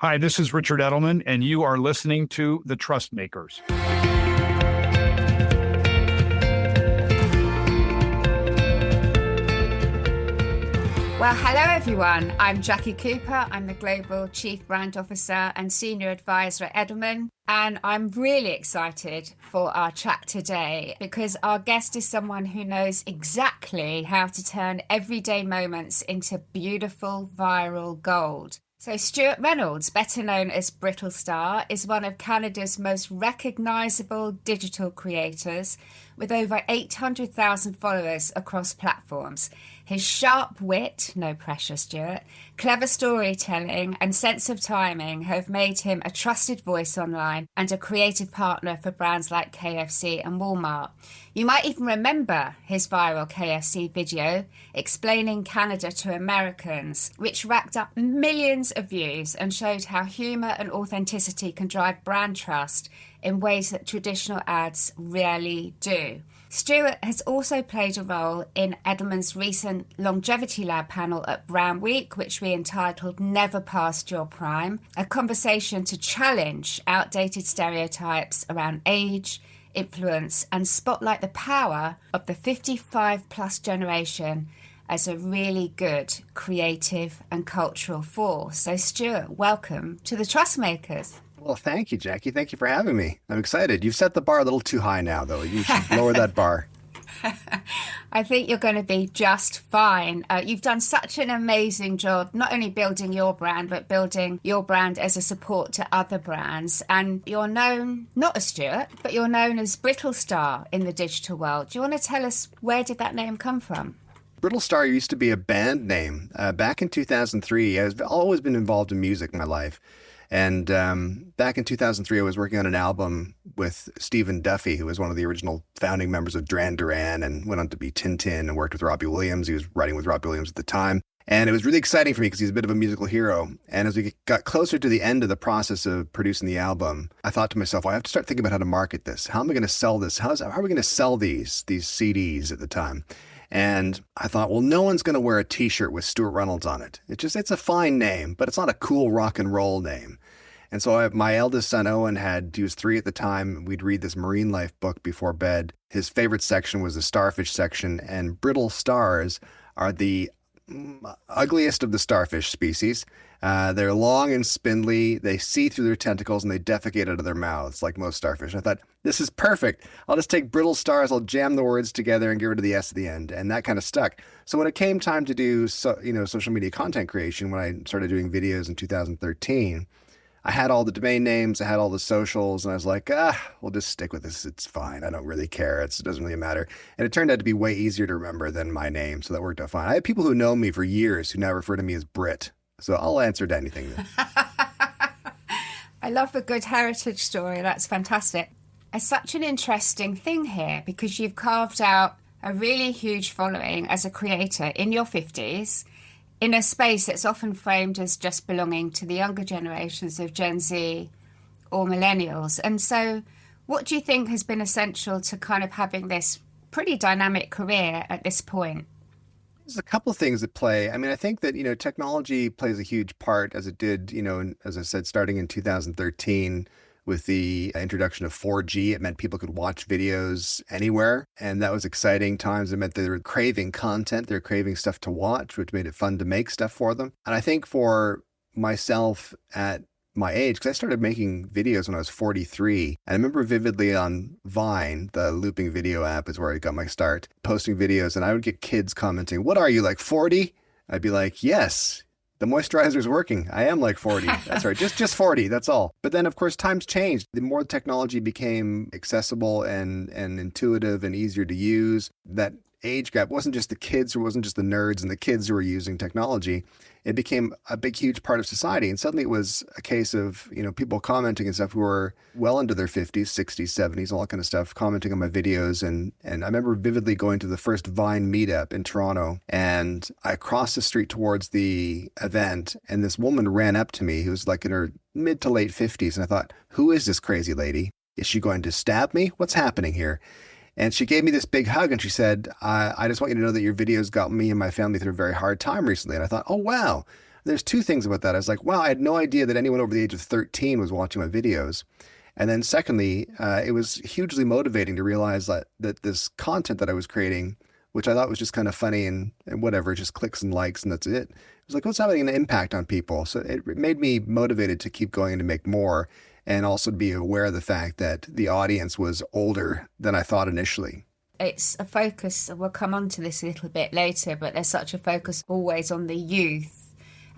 Hi, this is Richard Edelman, and you are listening to The Trust Makers. Well, hello everyone. I'm Jackie Cooper. I'm the Global Chief Brand Officer and Senior Advisor at Edelman. And I'm really excited for our chat today because our guest is someone who knows exactly how to turn everyday moments into beautiful viral gold. So Stewart Reynolds, better known as Brittlestar, is one of Canada's most recognisable digital creators with over 800,000 followers across platforms. His sharp wit, no pressure Stewart, clever storytelling and sense of timing have made him a trusted voice online and a creative partner for brands like KFC and Walmart. You might even remember his viral KFC video explaining Canada to Americans, which racked up millions of views and showed how humour and authenticity can drive brand trust in ways that traditional ads rarely do. Stewart has also played a role in Edelman's recent Longevity Lab panel at Brand Week, which we entitled Never Past Your Prime, a conversation to challenge outdated stereotypes around age, influence, and spotlight the power of the 55-plus generation as a really good creative and cultural force. So, Stewart, welcome to the Trust Makers. Well, thank you, Jackie. Thank you for having me. I'm excited. You've set the bar a little too high now, though. You should lower that bar. I think you're going to be just fine. You've done such an amazing job, not only building your brand, but building your brand as a support to other brands. And you're known, not as Stewart, but you're known as Brittlestar in the digital world. Do you want to tell us where did that name come from? Brittlestar used to be a band name. Back in 2003, I've always been involved in music in my life. And back in 2003, I was working on an album with Stephen Duffy, who was one of the original founding members of Duran Duran and went on to be Tintin and worked with Robbie Williams. He was writing with Robbie Williams at the time. And it was really exciting for me because he's a bit of a musical hero. And as we got closer to the end of the process of producing the album, I thought to myself, well, I have to start thinking about how to market this. How am I going to sell this? How are we going to sell these CDs at the time? And I thought, well, no one's going to wear a T-shirt with Stewart Reynolds on it. It's a fine name, but it's not a cool rock and roll name. And so my eldest son, Owen, he was 3 at the time. We'd read this marine life book before bed. His favorite section was the starfish section, and brittle stars are the ugliest of the starfish species. They're long and spindly. They see through their tentacles and they defecate out of their mouths like most starfish. I thought, this is perfect. I'll just take brittle stars, I'll jam the words together and get rid of the S at the end. And that kind of stuck. So when it came time to do social media content creation, when I started doing videos in 2013, I had all the domain names, I had all the socials, and I was like, we'll just stick with this. It's fine. I don't really care. It doesn't really matter. And it turned out to be way easier to remember than my name, so that worked out fine. I have people who know me for years who now refer to me as Brit, so I'll answer to anything. I love a good heritage story. That's fantastic. It's such an interesting thing here because you've carved out a really huge following as a creator in your 50s, in a space that's often framed as just belonging to the younger generations of Gen Z or millennials. And so what do you think has been essential to kind of having this pretty dynamic career at this point? There's a couple of things that play. I mean, I think that, technology plays a huge part as it did, as I said, starting in 2013 with the introduction of 4G. It meant people could watch videos anywhere. And that was exciting times. It meant they were craving content. They were craving stuff to watch, which made it fun to make stuff for them. And I think for myself at my age, because I started making videos when I was 43. And I remember vividly on Vine, the looping video app is where I got my start, posting videos. And I would get kids commenting, what are you, like 40? I'd be like, yes. The moisturizer's working. I am like 40. That's right. Just 40. That's all. But then, of course, times changed. The more technology became accessible and intuitive and easier to use, that age gap wasn't just the kids, or wasn't just the nerds and the kids who were using technology. It became a big, huge part of society. And suddenly it was a case of, people commenting and stuff who were well into their 50s, 60s, 70s, all that kind of stuff, commenting on my videos. And I remember vividly going to the first Vine meetup in Toronto, and I crossed the street towards the event, and this woman ran up to me who was like in her mid to late 50s. And I thought, who is this crazy lady? Is she going to stab me? What's happening here? And she gave me this big hug and she said, I just want you to know that your videos got me and my family through a very hard time recently. And I thought, oh, wow, There's two things about that. I was like, wow, I had no idea that anyone over the age of 13 was watching my videos. And then secondly, it was hugely motivating to realize that this content that I was creating, which I thought was just kind of funny and whatever, just clicks and likes and that's it. It was like, what's having an impact on people? So it made me motivated to keep going and to make more, and also to be aware of the fact that the audience was older than I thought initially. It's a focus, we'll come on to this a little bit later, but there's such a focus always on the youth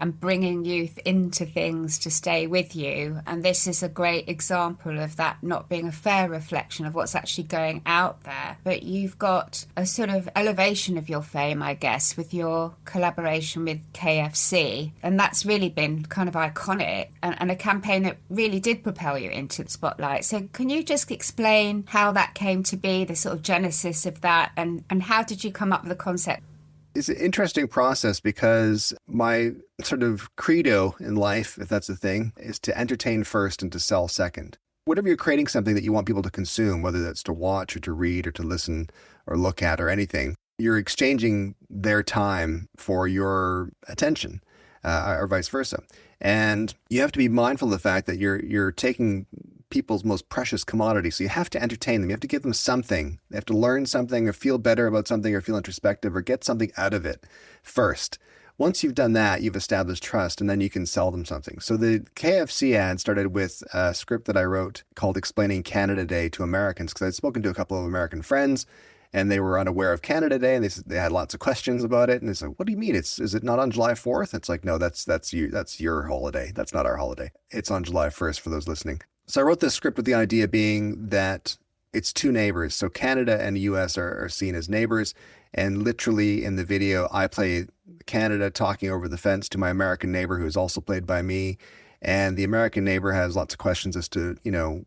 and bringing youth into things to stay with you. And this is a great example of that not being a fair reflection of what's actually going out there. But you've got a sort of elevation of your fame, I guess, with your collaboration with KFC. And that's really been kind of iconic and a campaign that really did propel you into the spotlight. So can you just explain how that came to be, the sort of genesis of that, and how did you come up with the concept? It's an interesting process because my sort of credo in life, if that's a thing, is to entertain first and to sell second. Whenever you're creating something that you want people to consume, whether that's to watch or to read or to listen or look at or anything, you're exchanging their time for your attention, or vice versa. And you have to be mindful of the fact that you're taking people's most precious commodity. So you have to entertain them. You have to give them something. They have to learn something or feel better about something or feel introspective or get something out of it first. Once you've done that, you've established trust, and then you can sell them something. So the KFC ad started with a script that I wrote called Explaining Canada Day to Americans, because I'd spoken to a couple of American friends and they were unaware of Canada Day, and they had lots of questions about it. And they said, what do you mean? Is it not on July 4th? It's like, no, that's your holiday. That's not our holiday. It's on July 1st for those listening. So I wrote this script with the idea being that it's two neighbors. So Canada and the US are seen as neighbors. And literally in the video, I play Canada talking over the fence to my American neighbor, who is also played by me. And the American neighbor has lots of questions as to,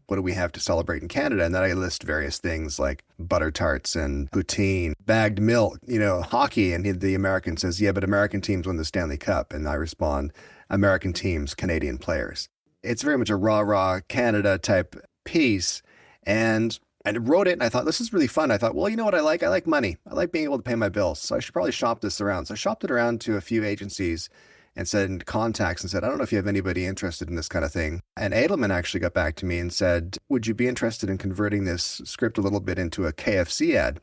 what do we have to celebrate in Canada? And then I list various things like butter tarts and poutine, bagged milk, hockey. And the American says, yeah, but American teams win the Stanley Cup. And I respond, American teams, Canadian players. It's very much a rah-rah Canada type piece. And I wrote it and I thought, this is really fun. I thought, well, you know what I like? I like money. I like being able to pay my bills. So I should probably shop this around. So I shopped it around to a few agencies and sent contacts and said, I don't know if you have anybody interested in this kind of thing. And Edelman actually got back to me and said, would you be interested in converting this script a little bit into a KFC ad?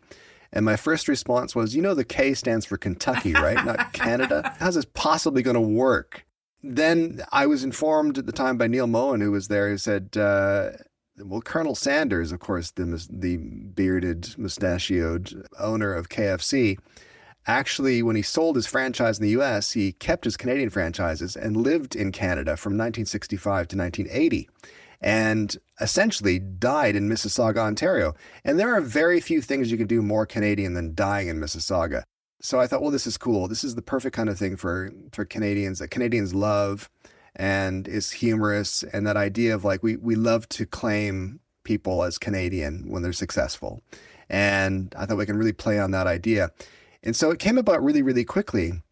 And my first response was, the K stands for Kentucky, right? Not Canada. How's this possibly going to work? Then I was informed at the time by Neil Mohan, who was there, who said, well, Colonel Sanders, of course, the bearded, mustachioed owner of KFC, actually, when he sold his franchise in the U.S., he kept his Canadian franchises and lived in Canada from 1965 to 1980 and essentially died in Mississauga, Ontario. And there are very few things you can do more Canadian than dying in Mississauga. So I thought, well, this is cool. This is the perfect kind of thing for Canadians that Canadians love and is humorous. And that idea of like, we love to claim people as Canadian when they're successful. And I thought we can really play on that idea. And so it came about really, really quickly.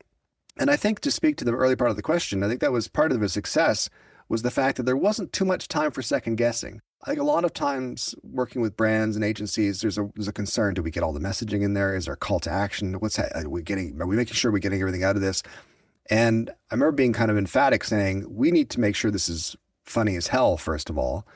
And I think to speak to the early part of the question, I think that was part of the success was the fact that there wasn't too much time for second guessing. I think a lot of times working with brands and agencies, there's a concern. Do we get all the messaging in there? Is there a call to action? What's that? Are we making sure we're getting everything out of this? And I remember being kind of emphatic saying, we need to make sure this is funny as hell, first of all.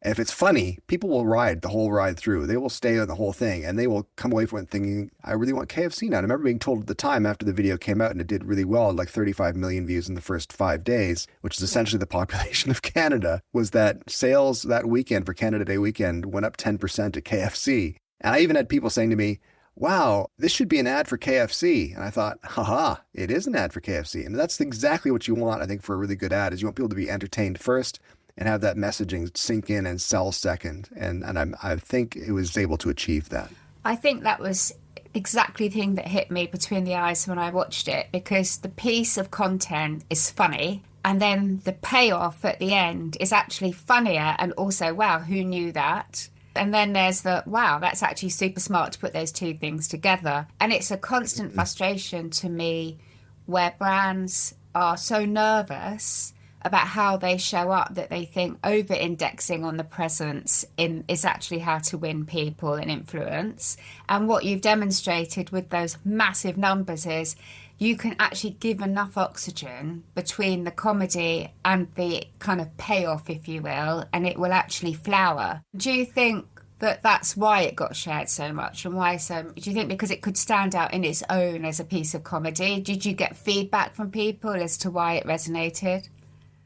And if it's funny, people will ride the whole ride through. They will stay on the whole thing and they will come away from it thinking, I really want KFC now. And I remember being told at the time after the video came out and it did really well, like 35 million views in the first 5 days, which is essentially the population of Canada, was that sales that weekend for Canada Day weekend went up 10% at KFC. And I even had people saying to me, wow, this should be an ad for KFC. And I thought, haha, it is an ad for KFC. And that's exactly what you want, I think, for a really good ad is you want people to be entertained first and have that messaging sink in and sell second. And I think it was able to achieve that. I think that was exactly the thing that hit me between the eyes when I watched it, because the piece of content is funny and then the payoff at the end is actually funnier and also, wow, who knew that? And then there's the, wow, that's actually super smart to put those two things together. And it's a constant frustration to me where brands are so nervous about how they show up that they think over-indexing on the presence is actually how to win people and influence. And what you've demonstrated with those massive numbers is you can actually give enough oxygen between the comedy and the kind of payoff, if you will, and it will actually flower. Do you think that that's why it got shared so much, and why do you think because it could stand out in its own as a piece of comedy? Did you get feedback from people as to why it resonated?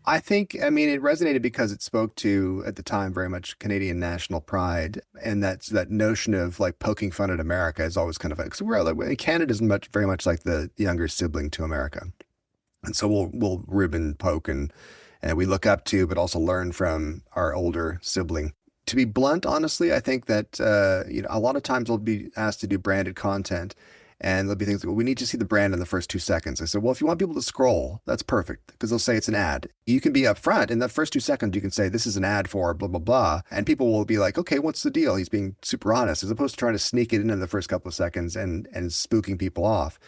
I think, I mean, it resonated because it spoke to, at the time, very much Canadian national pride. And that notion of like poking fun at America is always kind of, because Canada is very much like the younger sibling to America. And so we'll rib and poke and we look up to, but also learn from our older sibling. To be blunt, honestly, I think that, a lot of times we'll be asked to do branded content. And there'll be things like, well, we need to see the brand in the first 2 seconds. I said, well, if you want people to scroll, that's perfect, because they'll say it's an ad. You can be upfront. In the first 2 seconds, you can say, this is an ad for blah, blah, blah. And people will be like, okay, what's the deal? He's being super honest, as opposed to trying to sneak it in the first couple of seconds and spooking people off.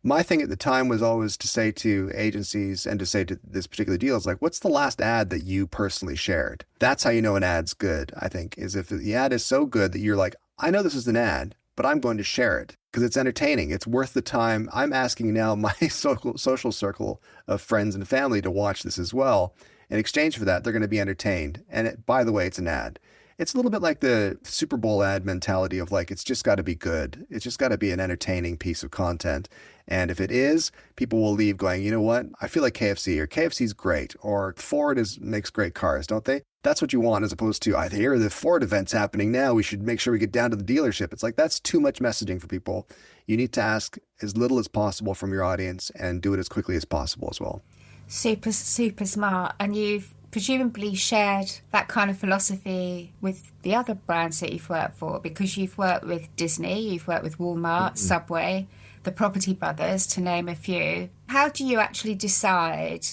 My thing at the time was always to say to agencies and to say to this particular deal is like, what's the last ad that you personally shared? That's how you know an ad's good, I think, is if the ad is so good that you're like, I know this is an ad, but I'm going to share it because it's entertaining. It's worth the time. I'm asking now my social circle of friends and family to watch this as well. In exchange for that, they're going to be entertained. And by the way, it's an ad. It's a little bit like the Super Bowl ad mentality of like, it's just got to be good. It's just got to be an entertaining piece of content. And if it is, people will leave going, you know what? I feel like KFC, or KFC's great, or Ford makes great cars, don't they? That's what you want, as opposed to, I hear the Ford event's happening now, we should make sure we get down to the dealership. It's like, that's too much messaging for people. You need to ask as little as possible from your audience and do it as quickly as possible as well. Super, super smart. And you've presumably shared that kind of philosophy with the other brands that you've worked for, because you've worked with Disney, you've worked with Walmart, Subway, the Property Brothers, to name a few. How do you actually decide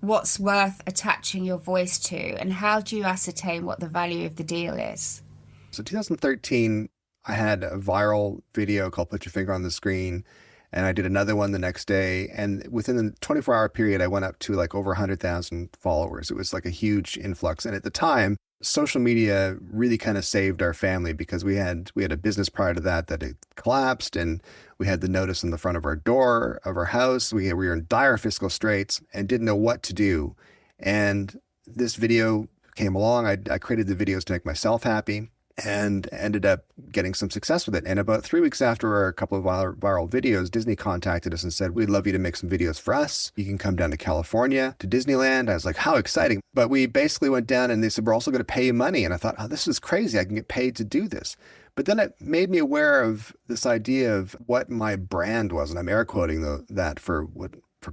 what's worth attaching your voice to, and how do you ascertain what the value of the deal is? So 2013, I had a viral video called Put Your Finger on the Screen, and I did another one the next day. And within the 24-hour period, I went up to like over 100,000 followers. It was like a huge influx. And at the time, social media really kind of saved our family, because we had a business prior to that had collapsed, and we had the notice on the front of our door of our house. We were in dire fiscal straits and didn't know what to do. And this video came along. I created the videos to make myself happy and ended up getting some success with it. And about 3 weeks after a couple of viral videos, Disney contacted us and said, we'd love you to make some videos for us. You can come down to California, to Disneyland. I was like, how exciting. But we basically went down and they said, we're also going to pay you money. And I thought, oh, this is crazy. I can get paid to do this. But then it made me aware of this idea of what my brand was. And I'm air quoting that for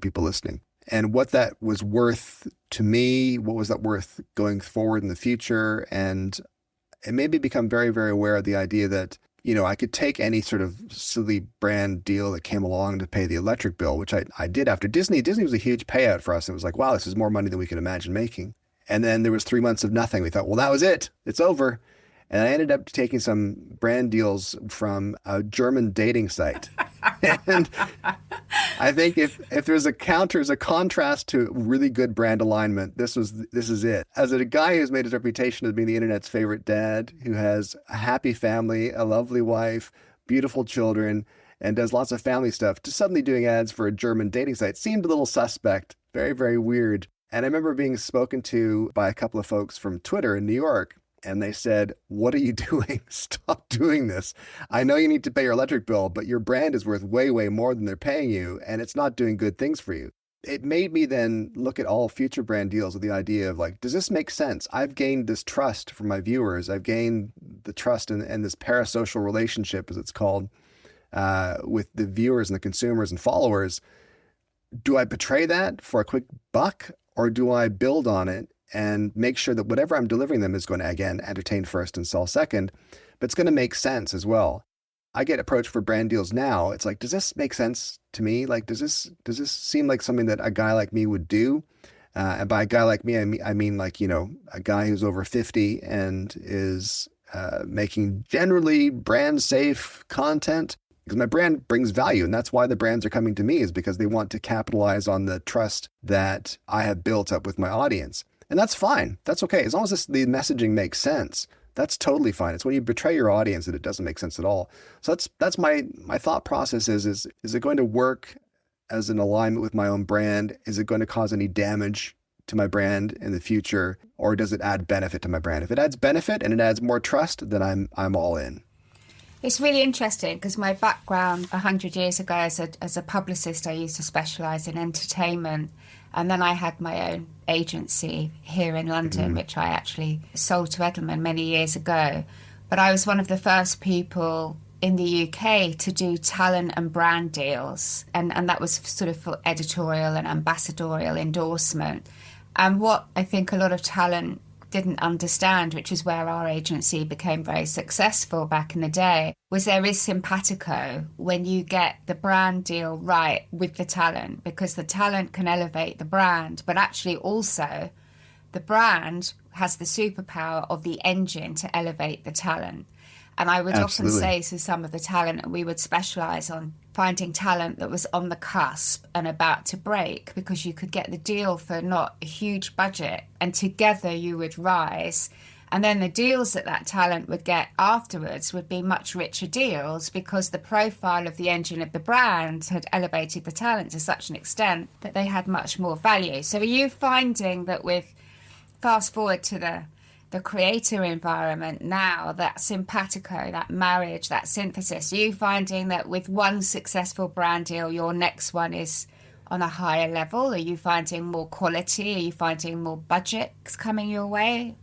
people listening. And what that was worth to me, what was that worth going forward in the future. And it made me become very, very aware of the idea that, I could take any sort of silly brand deal that came along to pay the electric bill, which I did after Disney. Disney was a huge payout for us. It was like, wow, this is more money than we could imagine making. And then there was 3 months of nothing. We thought, well, that was it. It's over. And I ended up taking some brand deals from a German dating site. And I think if there's a contrast to really good brand alignment, this is it. As a guy who's made his reputation as being the internet's favorite dad, who has a happy family, a lovely wife, beautiful children, and does lots of family stuff, just suddenly doing ads for a German dating site seemed a little suspect, very, very weird. And I remember being spoken to by a couple of folks from Twitter in New York. And they said, what are you doing? Stop doing this. I know you need to pay your electric bill, but your brand is worth way, way more than they're paying you, and it's not doing good things for you. It made me then look at all future brand deals with the idea of like, does this make sense? I've gained this trust from my viewers. I've gained the trust in this parasocial relationship, as it's called, with the viewers and the consumers and followers. Do I betray that for a quick buck, or do I build on it and make sure that whatever I'm delivering them is going to, again, entertain first and sell second, but it's going to make sense as well? I get approached for brand deals now. It's like, does this make sense to me? Like, does this seem like something that a guy like me would do? And by a guy like me, I mean like, a guy who's over 50 and is making generally brand safe content, because my brand brings value. And that's why the brands are coming to me, is because they want to capitalize on the trust that I have built up with my audience. And that's fine. That's okay. As long as the messaging makes sense, that's totally fine. It's when you betray your audience that it doesn't make sense at all. So that's my thought process is it going to work as an alignment with my own brand? Is it going to cause any damage to my brand in the future, or does it add benefit to my brand? If it adds benefit and it adds more trust, then I'm all in. It's really interesting because my background 100 years ago as a publicist, I used to specialize in entertainment. And then I had my own agency here in London, which I actually sold to Edelman many years ago. But I was one of the first people in the UK to do talent and brand deals. And that was sort of for editorial and ambassadorial endorsement. And what I think a lot of talent didn't understand, which is where our agency became very successful back in the day, was there is simpatico when you get the brand deal right with the talent, because the talent can elevate the brand, but actually also the brand has the superpower of the engine to elevate the talent. And I would Absolutely. often say to some of the talent, and we would specialize on finding talent that was on the cusp and about to break, because you could get the deal for not a huge budget and together you would rise. And then the deals that talent would get afterwards would be much richer deals, because the profile of the engine of the brand had elevated the talent to such an extent that they had much more value. So are you finding that with fast forward to the creator environment now, that simpatico, that marriage, that synthesis, are you finding that with one successful brand deal, your next one is on a higher level? Are you finding more quality? Are you finding more budgets coming your way?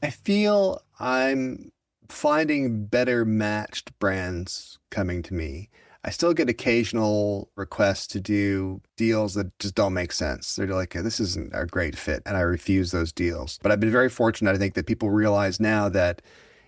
I feel I'm finding better matched brands coming to me. I still get occasional requests to do deals that just don't make sense. They're like, this isn't a great fit, and I refuse those deals. But I've been very fortunate, I think, that people realize now that,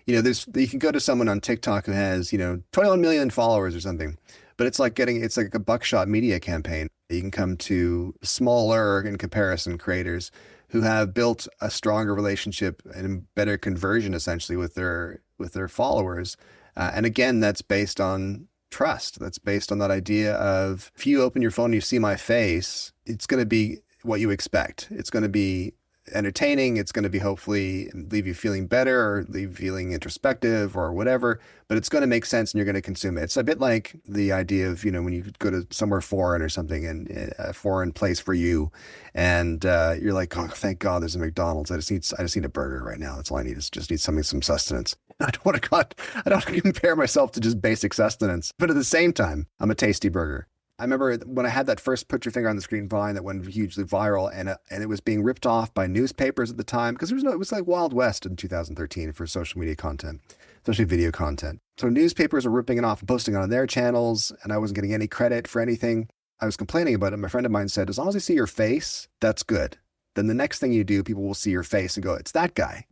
you can go to someone on TikTok who has, 21 million followers or something, but it's like a buckshot media campaign. You can come to smaller, in comparison, creators who have built a stronger relationship and better conversion, essentially, with their followers. And again, that's based on trust. That's based on that idea of, if you open your phone and you see my face, it's going to be what you expect. It's going to be entertaining. It's going to be hopefully leave you feeling better or leave you feeling introspective or whatever, but it's going to make sense and you're going to consume it. It's a bit like the idea of, when you go to somewhere foreign or something, and a foreign place for you, and you're like, oh, thank God there's a McDonald's. I just need a burger right now. That's all I need, is just need some sustenance. I don't want to compare myself to just basic sustenance, but at the same time, I'm a tasty burger. I remember when I had that first Put Your Finger on the Screen Vine that went hugely viral, and it was being ripped off by newspapers at the time, because it was like Wild West in 2013 for social media content, especially video content. So newspapers were ripping it off and posting it on their channels, and I wasn't getting any credit for anything. I was complaining about it. My friend of mine said, as long as they see your face, that's good. Then the next thing you do, people will see your face and go, it's that guy.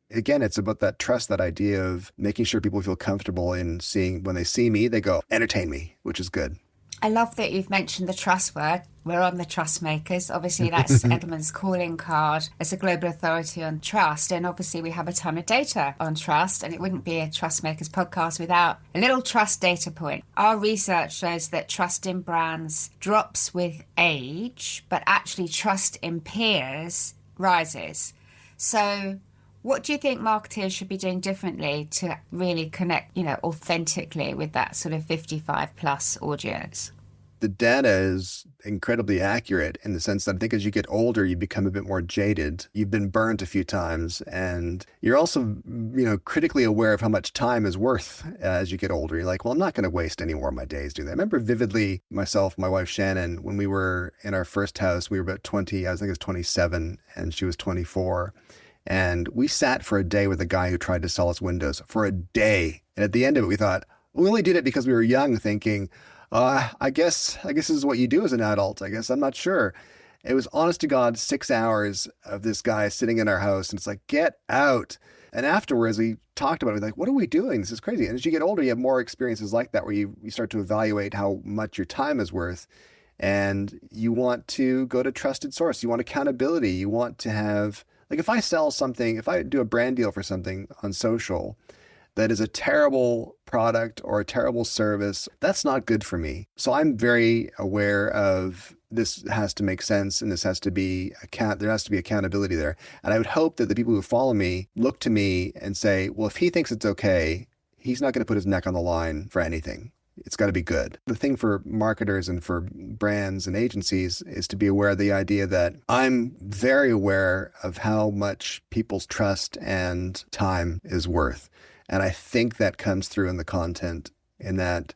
Again, it's about that trust, that idea of making sure people feel comfortable in seeing, when they see me, they go, entertain me, which is good. I love that you've mentioned the trust word. We're on the trust makers. Obviously, that's Edelman's calling card as a global authority on trust. And obviously, we have a ton of data on trust. And it wouldn't be a Trust Makers podcast without a little trust data point. Our research shows that trust in brands drops with age, but actually trust in peers rises. So what do you think marketers should be doing differently to really connect, authentically with that sort of 55 plus audience? The data is incredibly accurate in the sense that I think as you get older, you become a bit more jaded. You've been burnt a few times, and you're also, critically aware of how much time is worth as you get older. You're like, well, I'm not going to waste any more of my days doing that. I remember vividly myself, my wife Shannon, when we were in our first house, we were about 20, I think it was 27, and she was 24. And we sat for a day with a guy who tried to sell us windows for a day. And at the end of it, we thought, we only did it because we were young, thinking, I guess this is what you do as an adult. I guess, I'm not sure. It was, honest to God, 6 hours of this guy sitting in our house. And it's like, get out. And afterwards, we talked about it. We're like, what are we doing? This is crazy. And as you get older, you have more experiences like that, where you start to evaluate how much your time is worth. And you want to go to trusted source. You want accountability. You want to have, like, if I sell something, if I do a brand deal for something on social that is a terrible product or a terrible service, that's not good for me. So I'm very aware of, this has to make sense, and this has to be there has to be accountability there. And I would hope that the people who follow me look to me and say, well, if he thinks it's okay, he's not going to put his neck on the line for anything. it's got to be good. The thing for marketers and for brands and agencies is to be aware of the idea that I'm very aware of how much people's trust and time is worth. And I think that comes through in the content, in that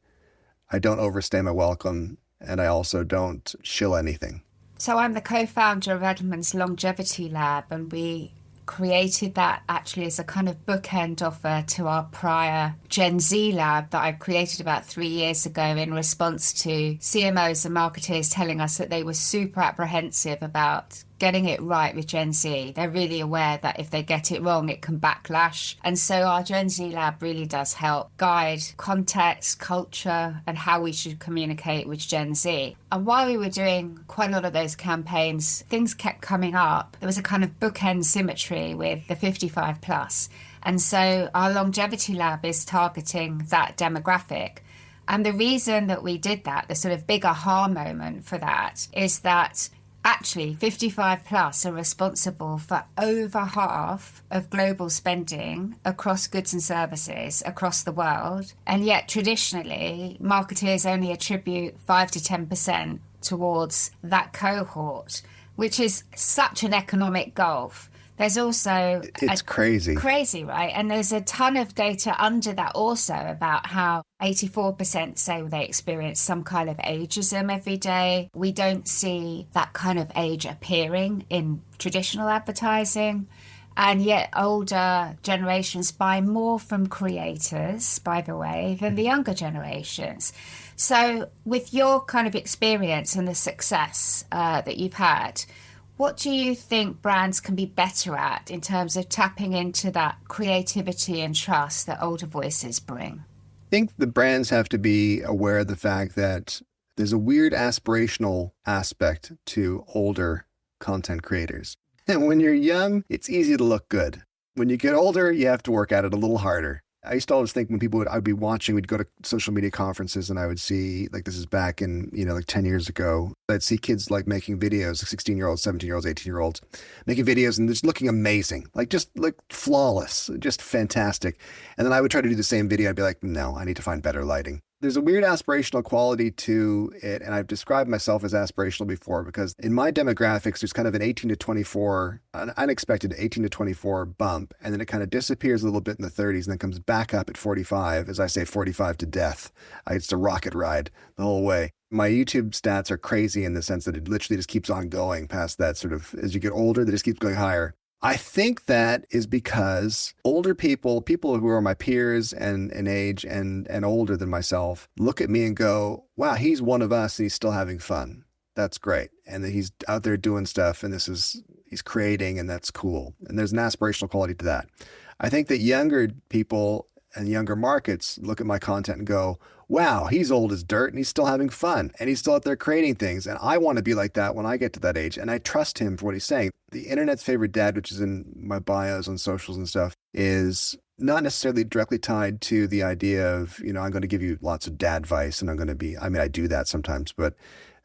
I don't overstay my welcome and I also don't shill anything. So I'm the co-founder of Edelman's Longevity Lab, and we created that actually as a kind of bookend offer to our prior Gen Z lab that I created about 3 years ago in response to CMOs and marketers telling us that they were super apprehensive about getting it right with Gen Z. They're really aware that if they get it wrong, it can backlash. And so our Gen Z lab really does help guide context, culture, and how we should communicate with Gen Z. And while we were doing quite a lot of those campaigns, things kept coming up. There was a kind of bookend symmetry with the 55 plus. And so our longevity lab is targeting that demographic. And the reason that we did that, the sort of big aha moment for that, is that actually, 55 plus are responsible for over half of global spending across goods and services across the world. And yet, traditionally, marketers only attribute 5 to 10% towards that cohort, which is such an economic gulf. There's also... It's crazy. Crazy, right? And there's a ton of data under that also about how 84% say they experience some kind of ageism every day. We don't see that kind of age appearing in traditional advertising. And yet older generations buy more from creators, by the way, than the younger generations. So with your kind of experience and the success that you've had, what do you think brands can be better at in terms of tapping into that creativity and trust that older voices bring? I think the brands have to be aware of the fact that there's a weird aspirational aspect to older content creators. And when you're young, it's easy to look good. When you get older, you have to work at it a little harder. I used to always think when I'd be watching, we'd go to social media conferences and I would see, like this is back in, like 10 years ago, I'd see kids like making videos, 16-year-olds, 17-year-olds, 18-year-olds, making videos and just looking amazing, just flawless, just fantastic. And then I would try to do the same video. I'd be like, no, I need to find better lighting. There's a weird aspirational quality to it, and I've described myself as aspirational before because in my demographics, there's kind of an 18 to 24, an unexpected 18 to 24 bump, and then it kind of disappears a little bit in the 30s and then comes back up at 45, as I say, 45 to death. It's a rocket ride the whole way. My YouTube stats are crazy in the sense that it literally just keeps on going past that sort of, as you get older, that just keeps going higher. I think that is because older people who are my peers and in age and older than myself, look at me and go, wow, he's one of us and he's still having fun. That's great. And that he's out there doing stuff and he's creating and that's cool. And there's an aspirational quality to that. I think that younger people and younger markets look at my content and go, wow, he's old as dirt and he's still having fun and he's still out there creating things. And I want to be like that when I get to that age. And I trust him for what he's saying. The internet's favorite dad, which is in my bios on socials and stuff, is not necessarily directly tied to the idea of, I'm going to give you lots of dad advice and I'm going to be, I do that sometimes, but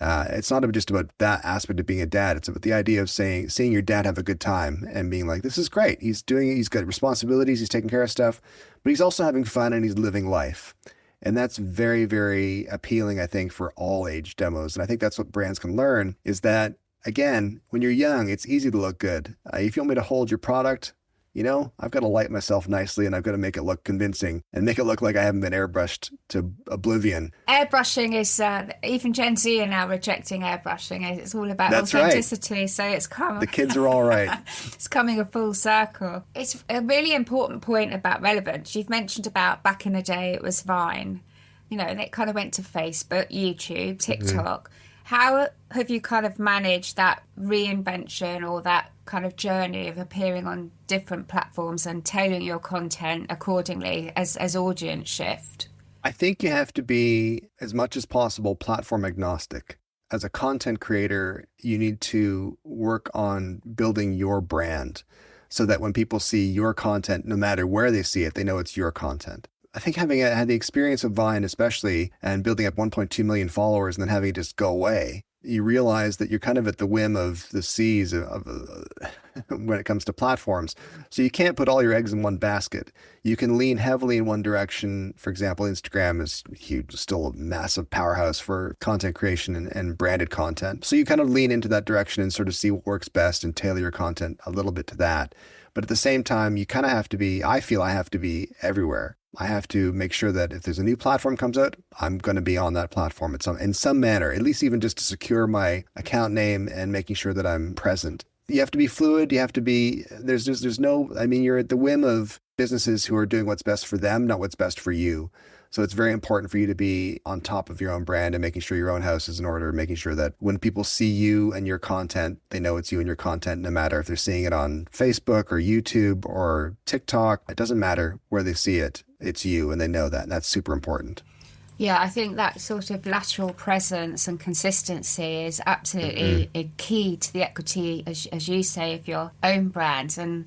it's not just about that aspect of being a dad. It's about the idea of seeing your dad have a good time and being like, this is great. He's got responsibilities. He's taking care of stuff, but he's also having fun and he's living life. And that's very, very appealing, I think, for all age demos. And I think that's what brands can learn is that, again, when you're young, it's easy to look good. If you want me to hold your product, I've got to light myself nicely and I've got to make it look convincing and make it look like I haven't been airbrushed to oblivion. Airbrushing is, even Gen Z are now rejecting airbrushing. It's all about That's authenticity. Right. So it's the kids are all right. It's coming a full circle. It's a really important point about relevance. You've mentioned about back in the day it was Vine, and it kind of went to Facebook, YouTube, TikTok. Mm-hmm. How have you kind of managed that reinvention or that kind of journey of appearing on different platforms and tailoring your content accordingly as audience shift? I think you have to be, as much as possible, platform agnostic. As a content creator, you need to work on building your brand so that when people see your content, no matter where they see it, they know it's your content. I think having had the experience of Vine, especially, and building up 1.2 million followers and then having it just go away, you realize that you're kind of at the whim of the seas when it comes to platforms. So you can't put all your eggs in one basket. You can lean heavily in one direction. For example, Instagram is huge, still a massive powerhouse for content creation and branded content. So you kind of lean into that direction and sort of see what works best and tailor your content a little bit to that. But at the same time, you kind of have to be, I feel I have to be everywhere. I have to make sure that if there's a new platform comes out, I'm going to be on that platform in some manner, at least even just to secure my account name and making sure that I'm present. You have to be fluid. You have to be, there's no, I mean, you're at the whim of businesses who are doing what's best for them, not what's best for you. So it's very important for you to be on top of your own brand and making sure your own house is in order, making sure that when people see you and your content, they know it's you and your content, no matter if they're seeing it on Facebook or YouTube or TikTok. It doesn't matter where they see it. It's you, and they know that. And that's super important. Yeah, I think that sort of lateral presence and consistency is absolutely a key to the equity, as you say, of your own brand. And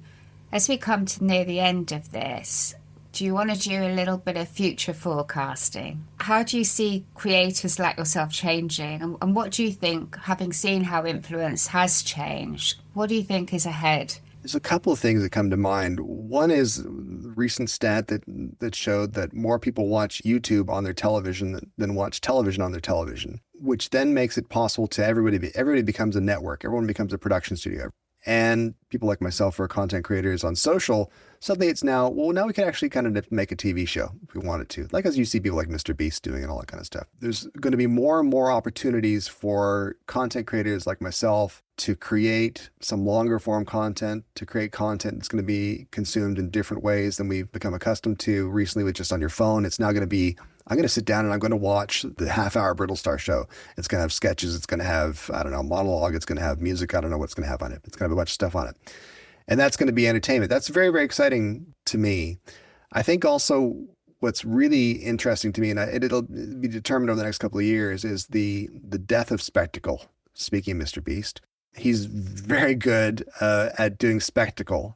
as we come to near the end of this, do you want to do a little bit of future forecasting? How do you see creators like yourself changing? And what do you think, having seen how influence has changed, what do you think is ahead? There's a couple of things that come to mind. One is a recent stat that showed that more people watch YouTube on their television than watch television on their television, which then makes it possible to everybody becomes a network. Everyone becomes a production studio. And people like myself who are content creators on social, suddenly it's now we can actually kind of make a TV show if we wanted to. Like as you see people like Mr. Beast doing and all that kind of stuff. There's going to be more and more opportunities for content creators like myself to create some longer form content, to create content that's going to be consumed in different ways than we've become accustomed to recently with just on your phone. It's now going to be, I'm going to sit down and I'm going to watch the half-hour Brittlestar show. It's going to have sketches. It's going to have, I don't know, monologue. It's going to have music. I don't know what's going to have on it. It's going to have a bunch of stuff on it. And that's going to be entertainment. That's very, very exciting to me. I think also what's really interesting to me, and it'll be determined over the next couple of years, is the death of spectacle. Speaking of Mr. Beast, he's very good at doing spectacle.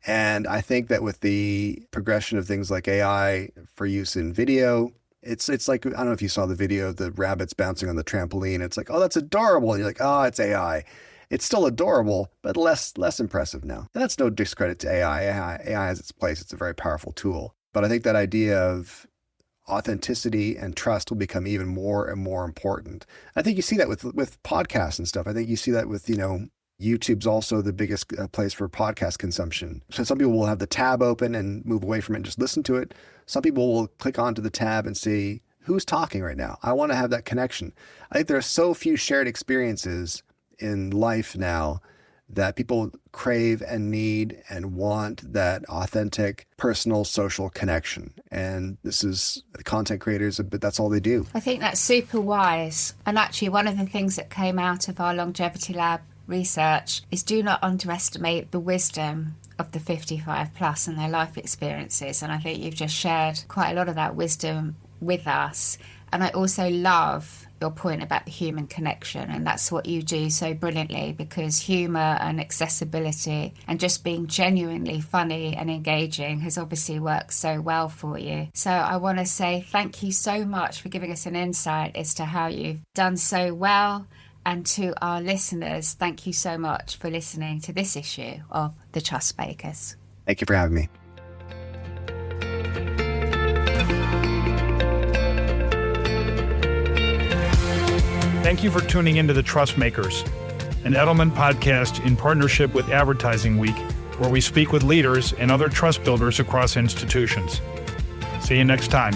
And I think that with the progression of things like AI for use in video, it's like, I don't know if you saw the video of the rabbits bouncing on the trampoline. It's like, oh, that's adorable. And you're like, oh, it's AI. It's still adorable, but less impressive now. And that's no discredit to AI. AI has its place. It's a very powerful tool. But I think that idea of authenticity and trust will become even more and more important. I think you see that with podcasts and stuff. I think you see that with, YouTube's also the biggest place for podcast consumption. So some people will have the tab open and move away from it and just listen to it. Some people will click onto the tab and see who's talking right now. I want to have that connection. I think there are so few shared experiences in life now that people crave and need and want that authentic, personal, social connection. And this is content creators, but that's all they do. I think that's super wise. And actually, one of the things that came out of our Longevity Lab research is do not underestimate the wisdom of the 55 plus and their life experiences. And I think you've just shared quite a lot of that wisdom with us. And I also love your point about the human connection, and that's what you do so brilliantly, because humour and accessibility and just being genuinely funny and engaging has obviously worked so well for you. So I want to say thank you so much for giving us an insight as to how you've done so well. And to our listeners, thank you so much for listening to this issue of The Trust Makers. Thank you for having me. Thank you for tuning into The Trust Makers, an Edelman podcast in partnership with Advertising Week, where we speak with leaders and other trust builders across institutions. See you next time.